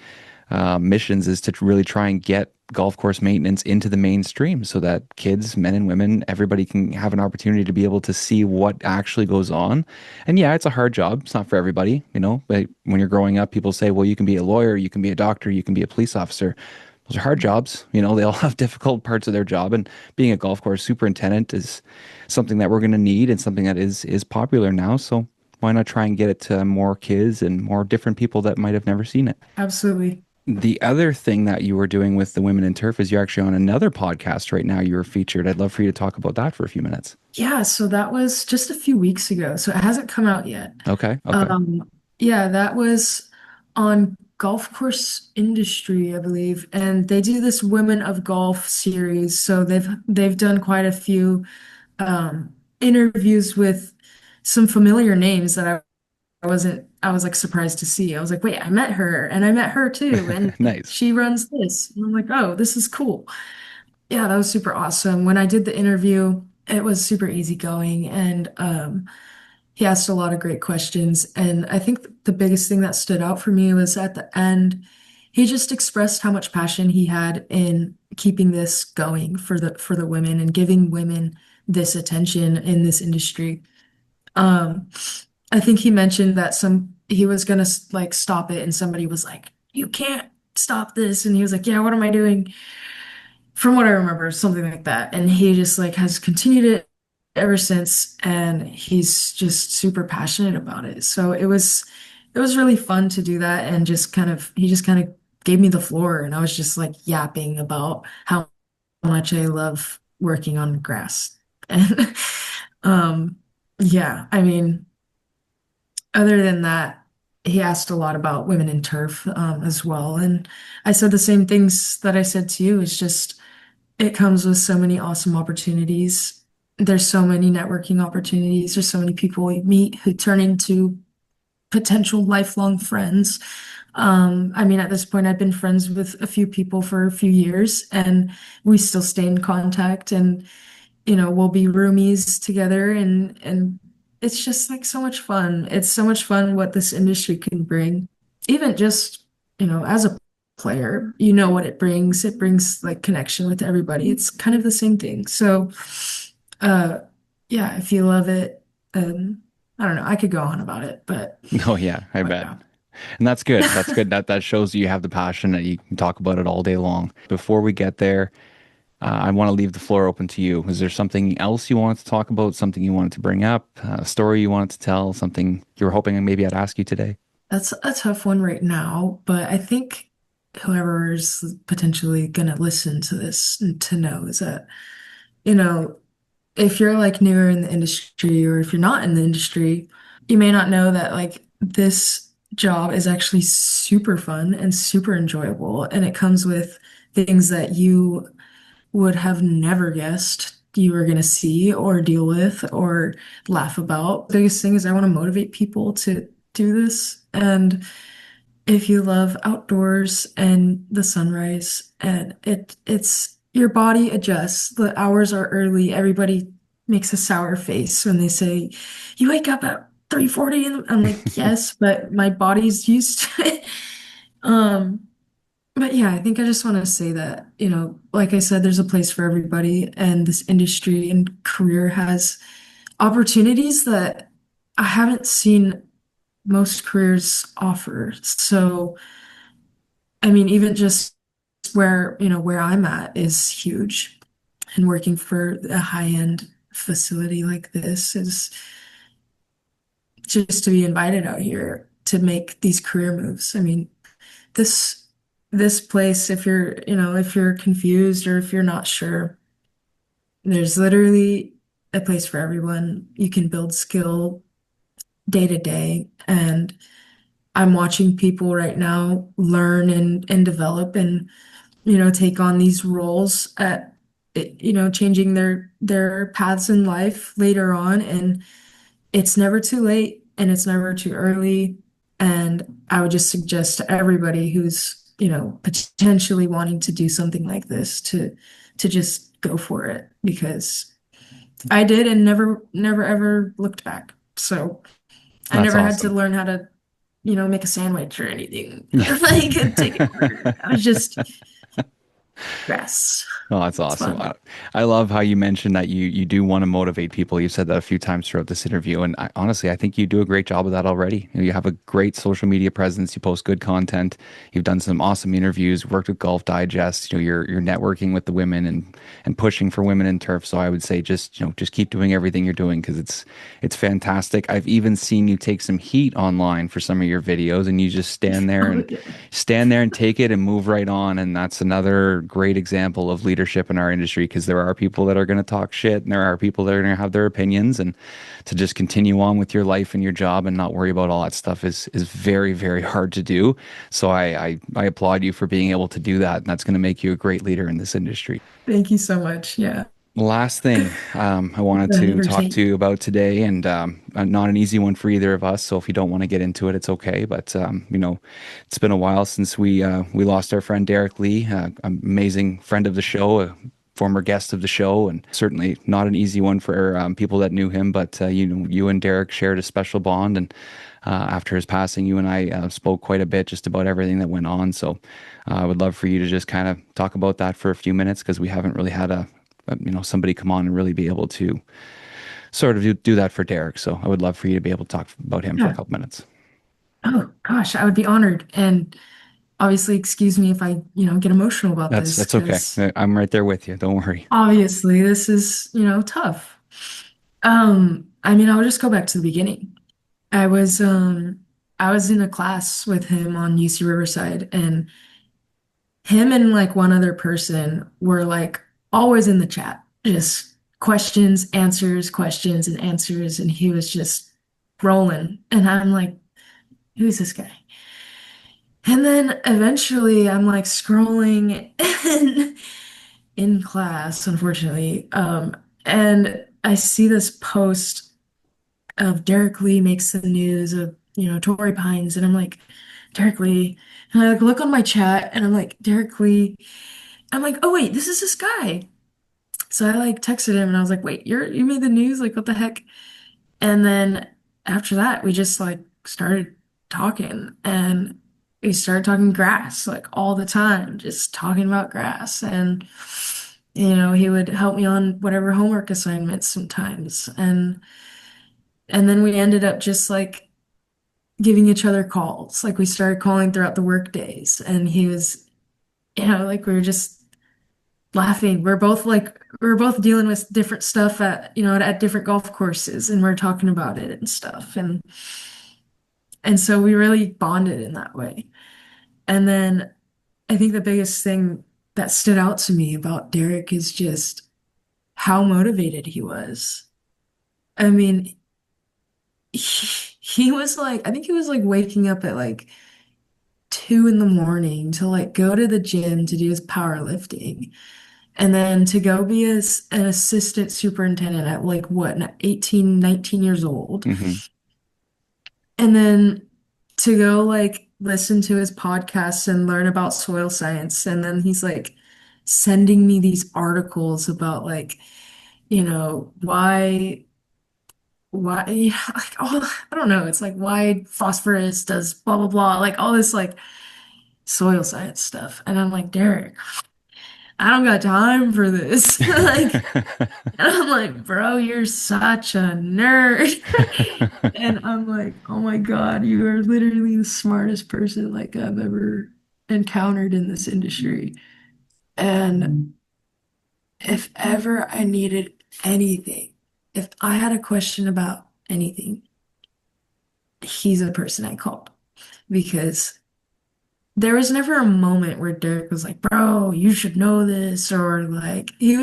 missions is to really try and get golf course maintenance into the mainstream so that kids, men and women, everybody can have an opportunity to be able to see what actually goes on. And yeah, it's a hard job. It's not for everybody, you know. But when you're growing up, people say, well, you can be a lawyer, you can be a doctor, you can be a police officer. Those are hard jobs. You know, they all have difficult parts of their job. And being a golf course superintendent is something that we're going to need and something that is popular now. So why not try and get it to more kids and more different people that might have never seen it? Absolutely. The other thing that you were doing with the Women in Turf is you're actually on another podcast right now. You were featured. I'd love for you to talk about that for a few minutes. Yeah, so that was just a few weeks ago, so it hasn't come out yet. Okay. Okay. Um, yeah, that was on Golf Course Industry, I believe, and they do this Women of Golf series. So they've done quite a few interviews with some familiar names that I was like surprised to see. I was like, wait, I met her and I met her too, and Nice. she runs this. And I'm like, oh, this is cool. Yeah, that was super awesome. When I did the interview, it was super easygoing and he asked a lot of great questions. And I think the biggest thing that stood out for me was at the end, he just expressed how much passion he had in keeping this going for the women and giving women this attention in this industry. Um, I think he mentioned that he was gonna like stop it and somebody was like, "You can't stop this." And he was like, "Yeah, what am I doing?" From what I remember, something like that. And he just like has continued it ever since, and he's just super passionate about it. So it was really fun to do that, and he just kind of gave me the floor, and I was just like yapping about how much I love working on grass. And um yeah, I mean, other than that, he asked a lot about women in turf as well. And I said the same things that I said to you. It's just it comes with so many awesome opportunities. There's so many networking opportunities. There's so many people you meet who turn into potential lifelong friends. I mean, at this point, I've been friends with a few people for a few years, and we still stay in contact. And we'll be roomies together, and it's just like so much fun. It's so much fun what this industry can bring. Even just, as a player, you know what it brings. It brings like connection with everybody. It's kind of the same thing. So, uh, yeah, if you love it, I don't know, I could go on about it, but Oh yeah, I bet. yeah. And that's good. That's good. That shows you have the passion that you can talk about it all day long. Before we get there, I want to leave the floor open to you. Is there something else you wanted to talk about? Something you wanted to bring up? A story you wanted to tell? Something you were hoping maybe I'd ask you today? That's a tough one right now, but I think whoever is potentially going to listen to this to know is that, you know, if you're like newer in the industry or if you're not in the industry, you may not know that like this job is actually super fun and super enjoyable. And it comes with things that you would have never guessed you were going to see or deal with or laugh about. The biggest thing is I want to motivate people to do this. And if you love outdoors and the sunrise and it's your body adjusts. The hours are early. Everybody makes a sour face when they say, "You wake up at 3:40," and I'm like, "Yes, but my body's used to it." Um, but yeah, I think I just want to say that, like I said, there's a place for everybody, and this industry and career has opportunities that I haven't seen most careers offer. So, I mean, even just where I'm at is huge. And working for a high-end facility like this is just to be invited out here to make these career moves. I mean, this this place, if you're confused or if you're not sure, there's literally a place for everyone. You can build skill day to day, and I'm watching people right now learn and develop and take on these roles at changing their paths in life later on, and it's never too late and it's never too early. And I would just suggest to everybody who's potentially wanting to do something like this to just go for it, because I did and never ever looked back. So I That's never had to awesome. learn how to make a sandwich or anything. Yeah. Like take an order. I was just grass. Oh, that's It's awesome. fun. I love how you mentioned that you do want to motivate people. You've said that a few times throughout this interview, and honestly, I think you do a great job of that already. You have a great social media presence. You post good content. You've done some awesome interviews. Worked with Golf Digest. You're networking with the women and pushing for women in turf. So I would say just keep doing everything you're doing because it's fantastic. I've even seen you take some heat online for some of your videos, and you just stand there and take it and move right on. And that's another great example of leadership in our industry because there are people that are going to talk shit and there are people that are going to have their opinions. And to just continue on with your life and your job and not worry about all that stuff is very, very hard to do. So I applaud you for being able to do that. And that's going to make you a great leader in this industry. Thank you so much. Yeah. Last thing I wanted The to talk entertain. to you about today, and not an easy one for either of us. So if you don't want to get into it, it's okay. But it's been a while since we lost our friend Derek Lee, amazing friend of the show, a former guest of the show, and certainly not an easy one for people that knew him. But you and Derek shared a special bond, and after his passing, you and I spoke quite a bit just about everything that went on. So I would love for you to just kind of talk about that for a few minutes because we haven't really had somebody come on and really be able to sort of do that for Derek. So I would love for you to be able to talk about him for a Yeah. couple minutes. Oh gosh, I would be honored. And obviously, excuse me if I, get emotional about this That's okay. because I'm right there with you. Don't worry. obviously this is, tough. I'll just go back to the beginning. I was um I was in a class with him on UC Riverside, and him and like one other person were like always in the chat, just questions and answers, and he was just rolling. And I'm like, who's this guy? And then eventually I'm like scrolling in class, unfortunately. And I see this post of Derek Lee makes the news of, Torrey Pines. And I'm like, Derek Lee. And I like look on my chat and I'm like, Derek Lee. I'm like, oh wait, this is this guy. So I like texted him and I was like, wait, you made the news? Like, what the heck? And then after that, we just like started talking and we started talking grass like all the time, just talking about grass. And, he would help me on whatever homework assignments sometimes. And then we ended up just like giving each other calls. Like we started calling throughout the work days. And he was, like we were just laughing. We are both dealing with different stuff at different golf courses and we're talking about it and stuff. And so we really bonded in that way. And then I think the biggest thing that stood out to me about Derek is just how motivated he was. I mean, he was like, I think he was like waking up at like 2 in the morning to like go to the gym to do his powerlifting. And then to go be an assistant superintendent at like what, 18, 19 years old. Hmm. And then to go like listen to his podcasts and learn about soil science. And then he's like sending me these articles about like, why, like, oh, I don't know. It's like why phosphorus does blah, blah, blah, like all this like soil science stuff. And I'm like, Derek, I don't got time for this. Like, and I'm like, bro, you're such a nerd. And I'm like, oh my God, you are literally the smartest person like I've ever encountered in this industry. And if ever I needed anything, if I had a question about anything, he's a person I called because there was never a moment where Derek was like, bro, you should know this, or like, he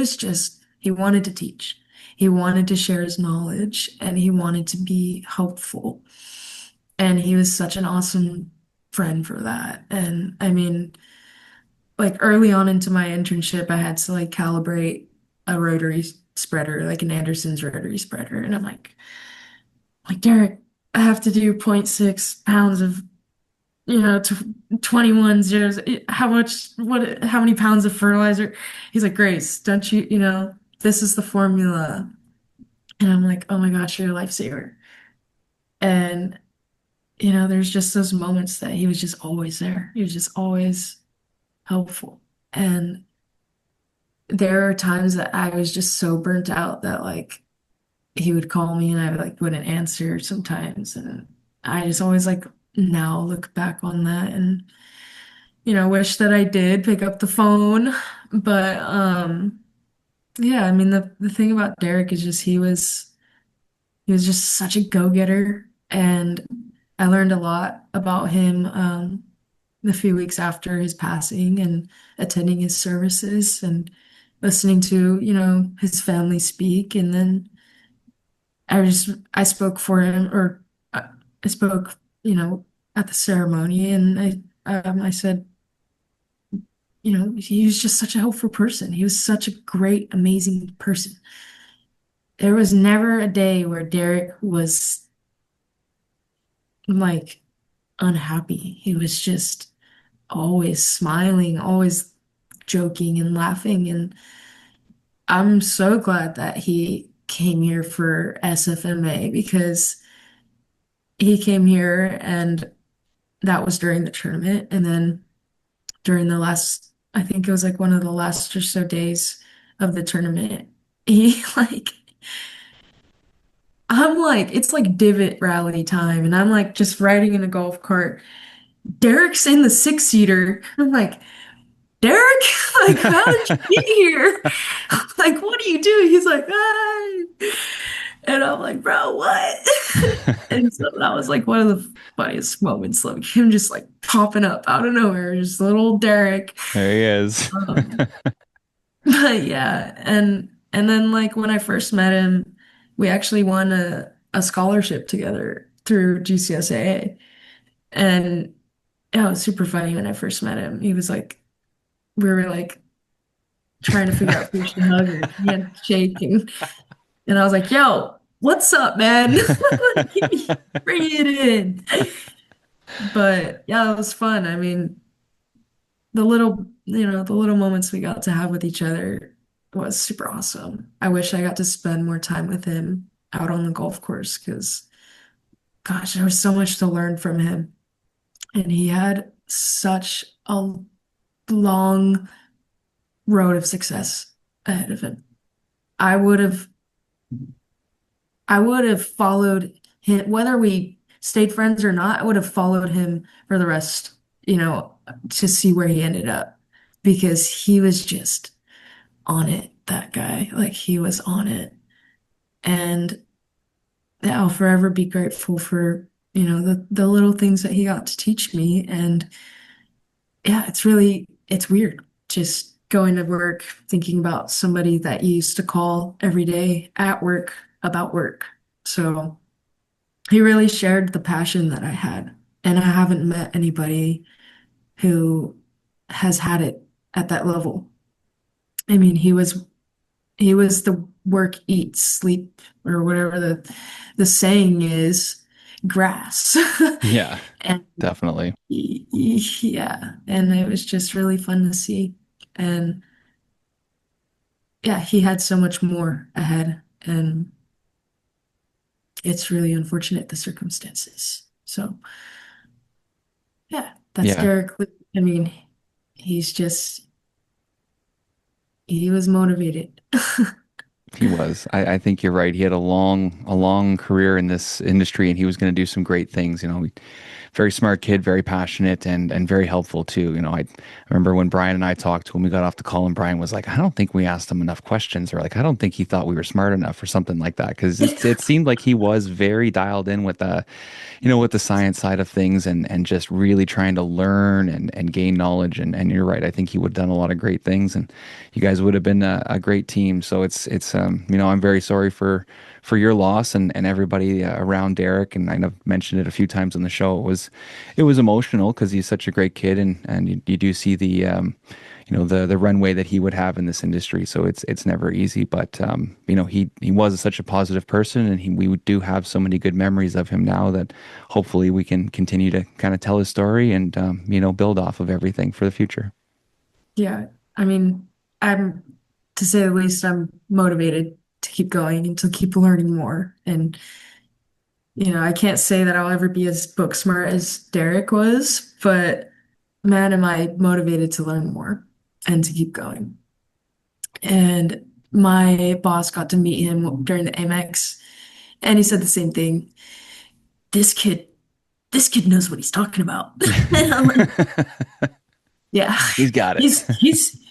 wanted to teach. He wanted to share his knowledge and he wanted to be helpful. And he was such an awesome friend for that. And like early on into my internship, I had to like calibrate a rotary spreader, like an Anderson's rotary spreader. And I'm like, Derek, I have to do zero point 0.6 pounds of to 21 zeros. How many pounds of fertilizer? He's like, Grace, don't this is the formula. And I'm like, oh my gosh, you're a lifesaver. And there's just those moments that he was just always there. He was just always helpful. And there are times that I was just so burnt out that like he would call me and I like wouldn't answer sometimes. And I just always like now look back on that and wish that I did pick up the phone. But yeah, I mean the thing about Derek is just he was just such a go-getter, and I learned a lot about him the few weeks after his passing and attending his services and listening to, his family speak. And then I spoke for him, or I spoke, at the ceremony, and I said, he was just such a helpful person. He was such a great, amazing person. There was never a day where Derek was like unhappy. He was just always smiling, always joking and laughing. And I'm so glad that he came here for SFMA because he came here and that was during the tournament. And then during the last, I think it was like one of the last or so days of the tournament, he like, I'm like, it's like divot rally time. And I'm like just riding in a golf cart. Derek's in the six-seater. I'm like, Derek, like, how did you get here? Like, what do you do? He's like, ah. And I'm like, bro, what? And so that was like one of the funniest moments, like him just like popping up out of nowhere, just little Derek. There he is. Um, but yeah, and then like when I first met him, we actually won a scholarship together through GCSAA. And it was super funny when I first met him. He was like, we were like trying to figure out who should hug or handshake, and I was like, yo, what's up, man? Bring it in. But yeah, it was fun. I mean, the little moments we got to have with each other was super awesome. I wish I got to spend more time with him out on the golf course because, gosh, there was so much to learn from him. And he had such a long road of success ahead of him. I would have I would have followed him, whether we stayed friends or not, I would have followed him for the rest, to see where he ended up because he was just on it, that guy. Like he was on it. And yeah, I'll forever be grateful for, the little things that he got to teach me. And yeah, it's weird just going to work, thinking about somebody that you used to call every day at work about work. So he really shared the passion that I had. And I haven't met anybody who has had it at that level. I mean, he was the work, eat, sleep, or whatever the saying is, grass. Yeah, And definitely. yeah, and it was just really fun to see. And yeah, he had so much more ahead, and it's really unfortunate the circumstances. So yeah, that's Yeah. Derek Lee. I mean, he's just he was motivated. He was. I think you're right. He had a long career in this industry, and he was going to do some great things. Very smart kid, very passionate, and very helpful too. I remember when Brian and I talked when we got off the call, and Brian was like, "I don't think we asked him enough questions," or like, "I don't think he thought we were smart enough," or something like that. Because it seemed like he was very dialed in with with the science side of things, and just really trying to learn and gain knowledge. And you're right. I think he would have done a lot of great things, and you guys would have been a great team. So it's I'm very sorry for your loss and everybody around Derek. And I've mentioned it a few times on the show. It was emotional because he's such a great kid, and you do see the runway that he would have in this industry. So it's never easy, but he was such a positive person, and we do have so many good memories of him now that hopefully we can continue to kind of tell his story and build off of everything for the future. Yeah, I mean, I'm to say the least, I'm motivated to keep going and to keep learning more. And I can't say that I'll ever be as book smart as Derek was, but man, am I motivated to learn more and to keep going. And my boss got to meet him during the Amex, and he said the same thing. This kid, this kid knows what he's talking about. I'm like, yeah, He's got it.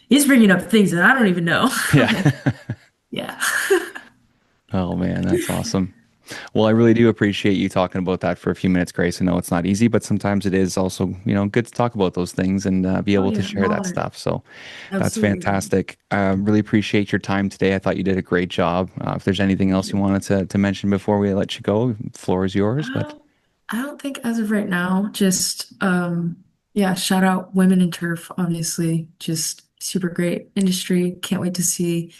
he's bringing up things that I don't even know. I'm Yeah. like, yeah. Oh man, that's awesome. Well, I really do appreciate you talking about that for a few minutes, Grace. I know it's not easy, but sometimes it is also, good to talk about those things and be Oh able to yeah, I'm share that honored. stuff. So that's Absolutely. fantastic. Really appreciate your time today. I thought you did a great job. If there's anything else you wanted to mention before we let you go, the floor is yours. But Uh, I don't think as of right now, just yeah, shout out Women in Turf, obviously. Just super great industry. Can't wait to see,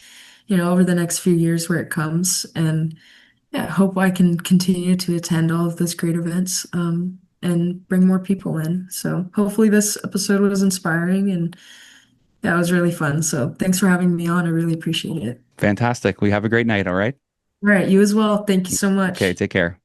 over the next few years where it comes. And yeah, hope I can continue to attend all of those great events and bring more people in. So hopefully this episode was inspiring and that was really fun. So thanks for having me on. I really appreciate it. fantastic. We have a great night. All right. All right, you as well. Thank you so Okay. much. Take care.